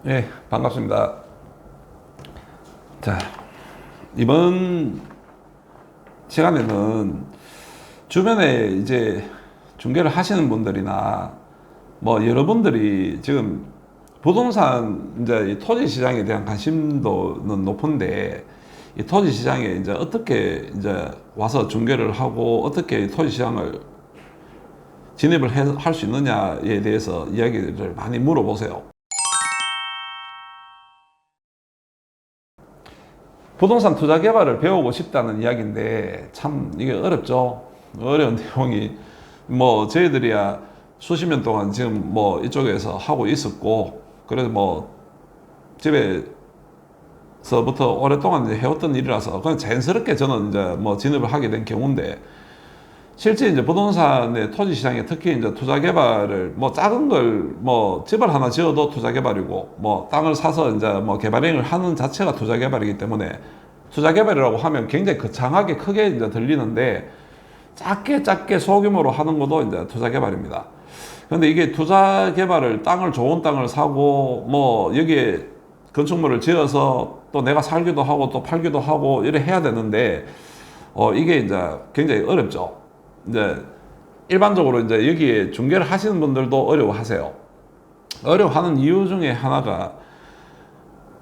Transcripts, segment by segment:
예, 반갑습니다. 자, 이번 시간에는 주변에 이제 중개를 하시는 분들이나 뭐 여러분들이 지금 부동산 이제 이 토지 시장에 대한 관심도는 높은데 이 토지 시장에 이제 어떻게 이제 와서 중개를 하고 어떻게 토지 시장을 진입을 할 수 있느냐에 대해서 이야기를 많이 물어보세요. 부동산 투자 개발을 배우고 싶다는 이야기인데 참 이게 어렵죠. 어려운 내용이 뭐 저희들이야 수십 년 동안 지금 뭐 이쪽에서 하고 있었고 그래서 뭐 집에서부터 오랫동안 이제 해왔던 일이라서 그냥 자연스럽게 저는 이제 뭐 진입을 하게 된 경우인데 실제 이제 부동산의 토지 시장에 특히 이제 투자 개발을 뭐 작은 걸 뭐 집을 하나 지어도 투자 개발이고 뭐 땅을 사서 이제 뭐 개발행을 하는 자체가 투자 개발이기 때문에 투자 개발이라고 하면 굉장히 거창하게 크게 이제 들리는데 작게 소규모로 하는 것도 이제 투자 개발입니다. 근데 이게 투자 개발을 좋은 땅을 사고 뭐 여기에 건축물을 지어서 또 내가 살기도 하고 또 팔기도 하고 이래 해야 되는데 이게 이제 굉장히 어렵죠. 이제 일반적으로 이제 여기에 중개를 하시는 분들도 어려워하세요. 어려워하는 이유 중에 하나가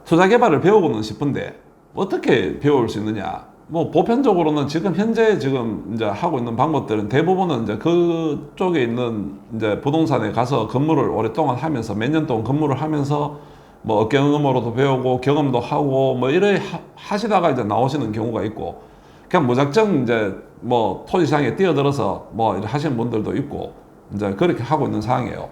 투자 개발을 배우고는 싶은데 어떻게 배울 수 있느냐? 뭐 보편적으로는 지금 현재 이제 하고 있는 방법들은 대부분은 이제 그쪽에 있는 이제 부동산에 가서 근무를 오랫동안 하면서 몇 년 동안 근무를 하면서 뭐 업경험으로도 배우고 경험도 하고 뭐 이래 하시다가 이제 나오시는 경우가 있고 그냥 무작정 이제 뭐 토지시장에 뛰어들어서 뭐 이렇게 하시는 분들도 있고 이제 그렇게 하고 있는 상황이에요.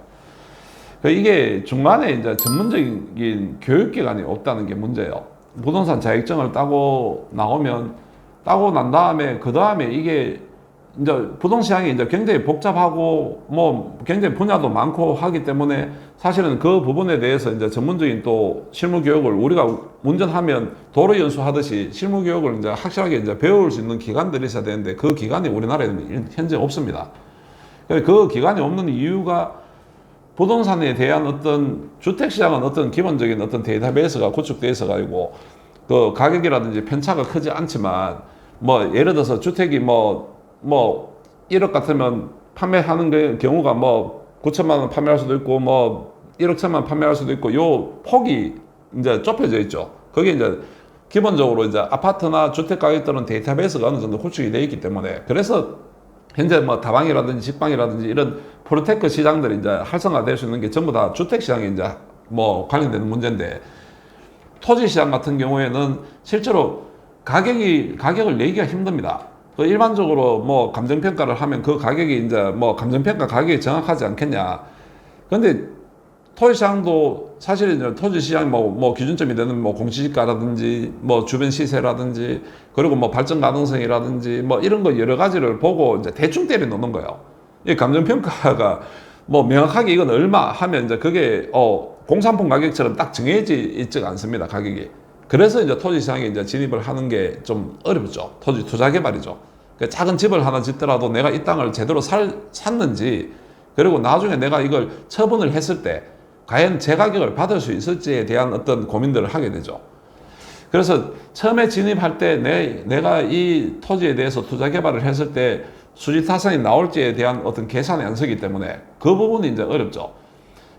이게 중간에 이제 전문적인 교육기관이 없다는 게 문제예요. 부동산 자격증을 따고 난 다음에 그 다음에 이게 이제 부동시장이 이제 굉장히 복잡하고 뭐 굉장히 분야도 많고 하기 때문에 사실은 그 부분에 대해서 이제 전문적인 또 실무 교육을 우리가 운전하면 도로 연수하듯이 실무 교육을 이제 확실하게 이제 배울 수 있는 기관들이 있어야 되는데 그 기관이 우리나라에는 현재 없습니다. 그 기관이 없는 이유가 부동산에 대한 어떤 주택시장은 어떤 기본적인 어떤 데이터베이스가 구축되어 있어 가지고 그 가격이라든지 편차가 크지 않지만 뭐 예를 들어서 주택이 뭐 1억 같으면 판매하는 경우가 뭐 9천만 원 판매할 수도 있고 뭐 1억 천만 원 판매할 수도 있고 요 폭이 이제 좁혀져 있죠. 그게 이제 기본적으로 이제 아파트나 주택 가격들은 데이터베이스가 어느 정도 구축이 되어 있기 때문에 그래서 현재 뭐 다방이라든지 직방이라든지 이런 프로테크 시장들이 이제 활성화될 수 있는 게 전부 다 주택 시장에 이제 뭐 관련되는 문제인데 토지 시장 같은 경우에는 실제로 가격을 내기가 힘듭니다. 일반적으로 뭐 감정평가를 하면 그 가격이 이제 뭐 감정평가 가격이 정확하지 않겠냐. 근데 토지시장도 사실 이제 토지시장 뭐 기준점이 되는 뭐 공시지가라든지 뭐 주변 시세라든지 그리고 뭐 발전 가능성이라든지 뭐 이런 거 여러 가지를 보고 이제 대충 때려 놓는 거예요. 이 감정평가가 뭐 명확하게 이건 얼마 하면 이제 그게 공산품 가격처럼 딱 정해져 있지가 않습니다. 가격이. 그래서 이제 토지시장에 이제 진입을 하는 게 좀 어렵죠. 토지 투자 개발이죠. 그러니까 작은 집을 하나 짓더라도 내가 이 땅을 제대로 샀는지 그리고 나중에 내가 이걸 처분을 했을 때 과연 제 가격을 받을 수 있을지에 대한 어떤 고민들을 하게 되죠. 그래서 처음에 진입할 때 내가 이 토지에 대해서 투자 개발을 했을 때 수지 타산이 나올지에 대한 어떤 계산이 안 서기 때문에 그 부분이 이제 어렵죠.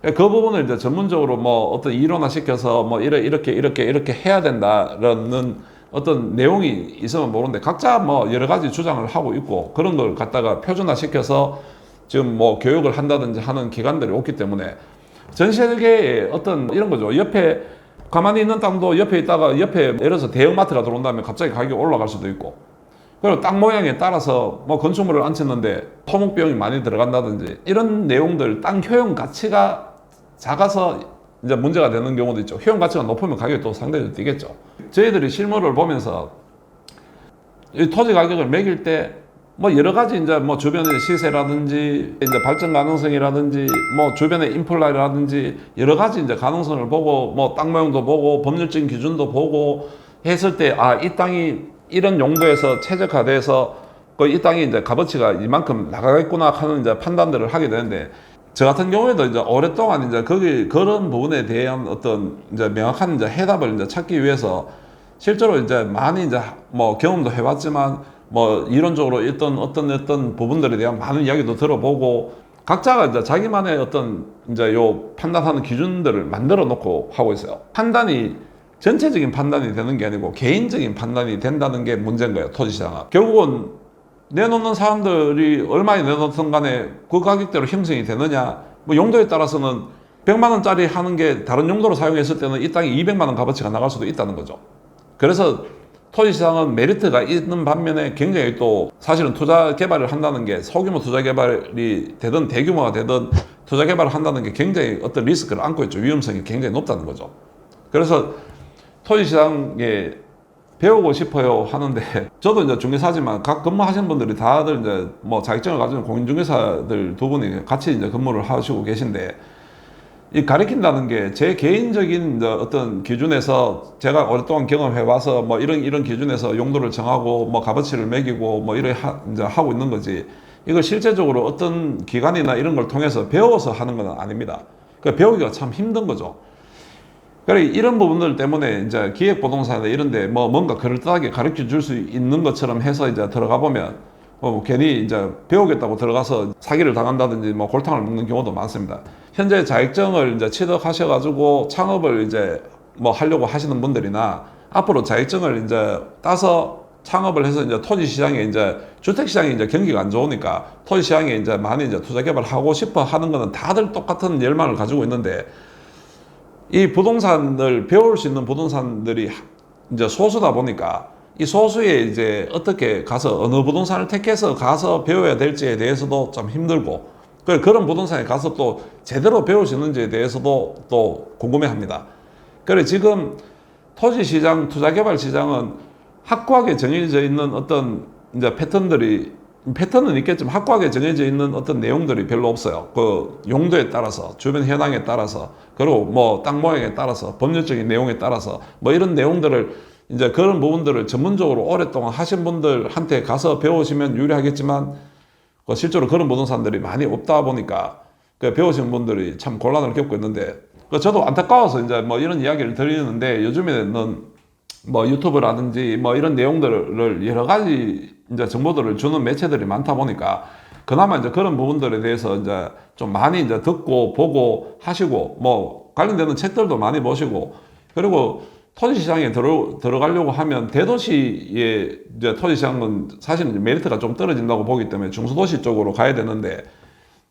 그 부분을 이제 전문적으로 뭐 어떤 이론화 시켜서 뭐 이렇게 해야 된다라는 어떤 내용이 있으면 모르는데 각자 뭐 여러 가지 주장을 하고 있고 그런 걸 갖다가 표준화 시켜서 지금 뭐 교육을 한다든지 하는 기관들이 없기 때문에 전 세계에 어떤 이런 거죠. 옆에 가만히 있는 땅도 옆에 있다가 옆에 예를 들어서 대형마트가 들어온다면 갑자기 가격이 올라갈 수도 있고 그리고 땅 모양에 따라서 뭐 건축물을 안 쳤는데 토목 비용이 많이 들어간다든지 이런 내용들 땅 효용 가치가 작아서 이제 문제가 되는 경우도 있죠. 효용 가치가 높으면 가격이 또 상대적으로 뛰겠죠. 저희들이 실물을 보면서 이 토지 가격을 매길 때 뭐 여러 가지 이제 뭐 주변의 시세라든지 이제 발전 가능성이라든지 뭐 주변의 인플라라든지 여러 가지 이제 가능성을 보고 뭐 땅 모양도 보고 법률적인 기준도 보고 했을 때 이 땅이 이런 용도에서 최적화돼서 이 땅이 이제 값어치가 이만큼 나가겠구나 하는 이제 판단들을 하게 되는데 저 같은 경우에도 이제 오랫동안 이제 그런 부분에 대한 어떤 이제 명확한 이제 해답을 이제 찾기 위해서 실제로 이제 많이 이제 뭐 경험도 해봤지만 뭐 이론적으로 어떤 부분들에 대한 많은 이야기도 들어보고 각자가 이제 자기만의 어떤 이제 요 판단하는 기준들을 만들어 놓고 하고 있어요. 판단이 전체적인 판단이 되는 게 아니고 개인적인 판단이 된다는 게 문제인 거예요. 토지시장은 결국은 내놓는 사람들이 얼마에 내놓든 간에 그 가격대로 형성이 되느냐, 뭐 용도에 따라서는 100만 원짜리 하는 게 다른 용도로 사용했을 때는 이 땅이 200만 원 값어치가 나갈 수도 있다는 거죠. 그래서 토지시장은 메리트가 있는 반면에 굉장히 또 사실은 투자 개발을 한다는 게 소규모 투자 개발이 되든 대규모가 되든 투자 개발을 한다는 게 굉장히 어떤 리스크를 안고 있죠. 위험성이 굉장히 높다는 거죠. 그래서 토지시장에 배우고 싶어요 하는데 저도 이제 중개사지만 각 근무하시는 분들이 다들 이제 뭐 자격증을 가진 공인중개사들 두 분이 같이 이제 근무를 하시고 계신데 이 가르친다는 게 제 개인적인 이제 어떤 기준에서 제가 오랫동안 경험해 와서 뭐 이런 기준에서 용도를 정하고 뭐 값어치를 매기고 뭐 이제 하고 있는 거지 이걸 실제적으로 어떤 기관이나 이런 걸 통해서 배워서 하는 건 아닙니다. 그러니까 배우기가 참 힘든 거죠. 그래 이런 부분들 때문에 이제 기획부동산이나 이런데 뭐 뭔가 그럴듯하게 가르쳐 줄 수 있는 것처럼 해서 이제 들어가 보면 괜히 이제 배우겠다고 들어가서 사기를 당한다든지 뭐 골탕을 먹는 경우도 많습니다. 현재 자격증을 이제 취득하셔가지고 창업을 이제 뭐 하려고 하시는 분들이나 앞으로 자격증을 이제 따서 창업을 해서 이제 토지 시장에 이제 주택 시장이 이제 경기가 안 좋으니까 토지 시장에 이제 많이 이제 투자 개발하고 싶어 하는 거는 다들 똑같은 열망을 가지고 있는데 이 부동산을 배울 수 있는 부동산들이 이제 소수다 보니까 이 소수에 이제 어떻게 가서 어느 부동산을 택해서 가서 배워야 될지에 대해서도 좀 힘들고 그런 부동산에 가서 또 제대로 배울 수 있는지에 대해서도 또 궁금해 합니다. 그래 지금 토지 시장, 투자 개발 시장은 확고하게 정해져 있는 어떤 이제 패턴은 있겠지만 확고하게 정해져 있는 어떤 내용들이 별로 없어요. 그 용도에 따라서, 주변 현황에 따라서, 그리고 뭐 땅 모양에 따라서, 법률적인 내용에 따라서 뭐 이런 내용들을 이제 그런 부분들을 전문적으로 오랫동안 하신 분들한테 가서 배우시면 유리하겠지만 실제로 그런 부동산들이 많이 없다 보니까 배우시는 분들이 참 곤란을 겪고 있는데 저도 안타까워서 이제 뭐 이런 이야기를 드리는데 요즘에는 뭐 유튜브라든지 뭐 이런 내용들을 여러 가지 이제 정보들을 주는 매체들이 많다 보니까 그나마 이제 그런 부분들에 대해서 이제 좀 많이 이제 듣고 보고 하시고 뭐 관련되는 책들도 많이 보시고 그리고 토지 시장에 들어가려고 하면 대도시의 이제 토지 시장은 사실은 이제 메리트가 좀 떨어진다고 보기 때문에 중소도시 쪽으로 가야 되는데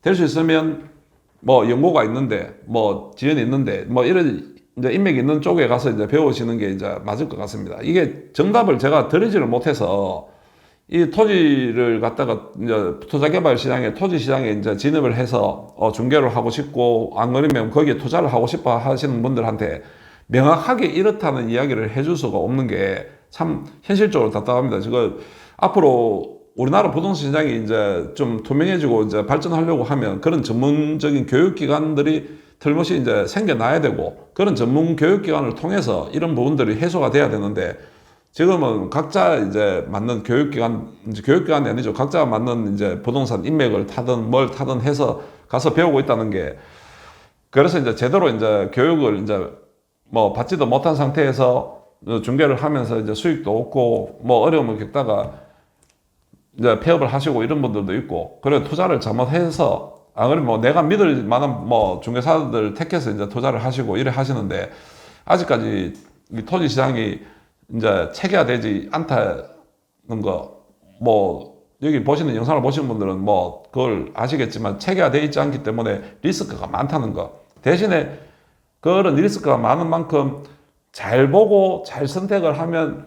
될 수 있으면 뭐 연고가 있는데 뭐 지연이 있는데 뭐 이런 이제 인맥이 있는 쪽에 가서 이제 배우시는 게 이제 맞을 것 같습니다. 이게 정답을 제가 드리지를 못해서 이 토지를 갖다가 이제 투자개발 시장에 토지 시장에 이제 진입을 해서 중개를 하고 싶고 안 그러면 거기에 투자를 하고 싶어 하시는 분들한테 명확하게 이렇다는 이야기를 해줄 수가 없는 게 참 현실적으로 답답합니다. 지금 앞으로 우리나라 부동산 시장이 이제 좀 투명해지고 이제 발전하려고 하면 그런 전문적인 교육기관들이 틀림없이 이제 생겨나야 되고 그런 전문 교육기관을 통해서 이런 부분들이 해소가 돼야 되는데 지금은 각자 이제 맞는 이제 교육기관이 아니죠. 각자가 맞는 이제 부동산 인맥을 타든 뭘 타든 해서 가서 배우고 있다는 게 그래서 이제 제대로 이제 교육을 이제 뭐 받지도 못한 상태에서 중개를 하면서 이제 수익도 없고 뭐 어려움을 겪다가 이제 폐업을 하시고 이런 분들도 있고 그래 투자를 잘못해서 그러면 뭐 내가 믿을 만한 뭐 중개사들 택해서 이제 투자를 하시고 이래 하시는데 아직까지 이 토지 시장이 이제 체계화되지 않다는 거 뭐 여기 보시는 영상을 보시는 분들은 뭐 그걸 아시겠지만 체계화되어 있지 않기 때문에 리스크가 많다는 거 대신에 그런 리스크가 많은 만큼 잘 보고 잘 선택을 하면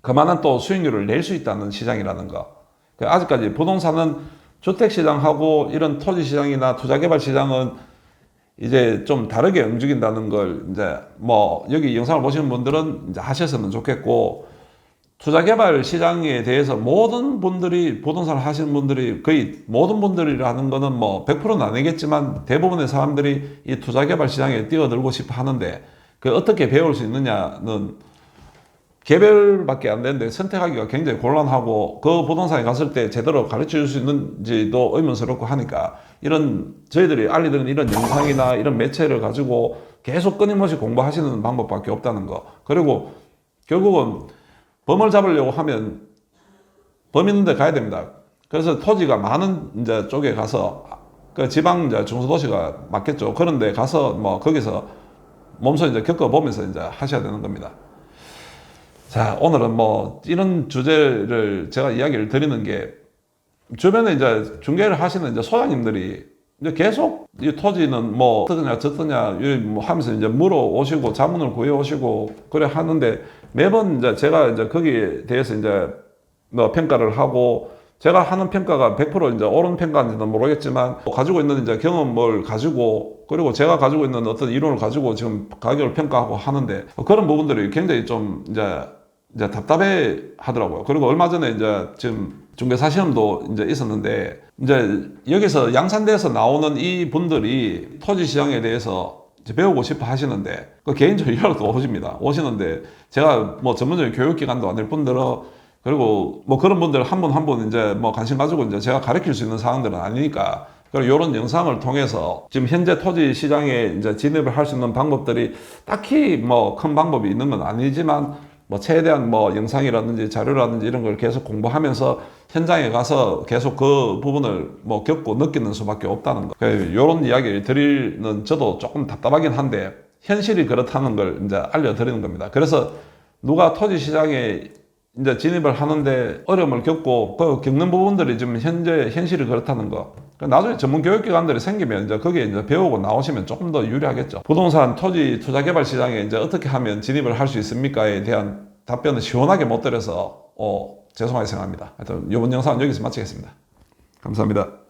그만한 또 수익률을 낼 수 있다는 시장이라는 거. 아직까지 부동산은 주택시장하고 이런 토지시장이나 투자개발시장은 이제 좀 다르게 움직인다는 걸 이제 뭐 여기 영상을 보시는 분들은 이제 하셨으면 좋겠고 투자개발 시장에 대해서 모든 분들이 부동산을 하시는 분들이 거의 모든 분들이라는 거는 뭐 100%는 아니겠지만 대부분의 사람들이 이 투자개발 시장에 뛰어들고 싶어 하는데 그 어떻게 배울 수 있느냐는 개별밖에 안 되는데 선택하기가 굉장히 곤란하고 그 부동산에 갔을 때 제대로 가르쳐 줄 수 있는지도 의문스럽고 하니까 이런 저희들이 알려드리는 이런 영상이나 이런 매체를 가지고 계속 끊임없이 공부하시는 방법밖에 없다는 거. 그리고 결국은 범을 잡으려고 하면 범 있는 데 가야 됩니다. 그래서 토지가 많은 이제 쪽에 가서 그 지방 이제 중소도시가 맞겠죠. 그런 데 가서 뭐 거기서 몸소 이제 겪어보면서 이제 하셔야 되는 겁니다. 자, 오늘은 뭐 이런 주제를 제가 이야기를 드리는 게 주변에 이제 중개를 하시는 이제 소장님들이 이제 계속 이 토지는 뭐 어떠냐 저떠냐 뭐 하면서 이제 물어오시고 자문을 구해오시고 그래 하는데 매번 이제 제가 이제 거기에 대해서 이제 뭐 평가를 하고 제가 하는 평가가 100% 이제 옳은 평가인지는 모르겠지만 가지고 있는 이제 경험을 가지고 그리고 제가 가지고 있는 어떤 이론을 가지고 지금 가격을 평가하고 하는데 그런 부분들이 굉장히 좀 이제 답답해 하더라고요. 그리고 얼마 전에 이제 지금 중개사 시험도 이제 있었는데 이제 여기서 양산대에서 나오는 이 분들이 토지 시장에 대해서 이제 배우고 싶어 하시는데 그 개인적으로 연락도 오시는데 제가 뭐 전문적인 교육기관도 아닐 뿐더러 그리고 뭐 그런 분들 한 분 한 분 이제 뭐 관심 가지고 이제 제가 가르칠 수 있는 사항들은 아니니까 그리고 이런 영상을 통해서 지금 현재 토지 시장에 이제 진입을 할 수 있는 방법들이 딱히 뭐 큰 방법이 있는 건 아니지만 뭐 최대한 뭐 영상이라든지 자료라든지 이런 걸 계속 공부하면서 현장에 가서 계속 그 부분을 뭐 겪고 느끼는 수밖에 없다는 거. 이런 이야기를 드리는 저도 조금 답답하긴 한데 현실이 그렇다는 걸 이제 알려드리는 겁니다. 그래서 누가 토지 시장에 이제 진입을 하는데 어려움을 겪고 그 겪는 부분들이 지금 현재 현실이 그렇다는 거. 나중에 전문 교육기관들이 생기면 이제 거기에 이제 배우고 나오시면 조금 더 유리하겠죠. 부동산 토지 투자 개발 시장에 이제 어떻게 하면 진입을 할 수 있습니까에 대한 답변을 시원하게 못 드려서 죄송하게 생각합니다. 하여튼 이번 영상은 여기서 마치겠습니다. 감사합니다.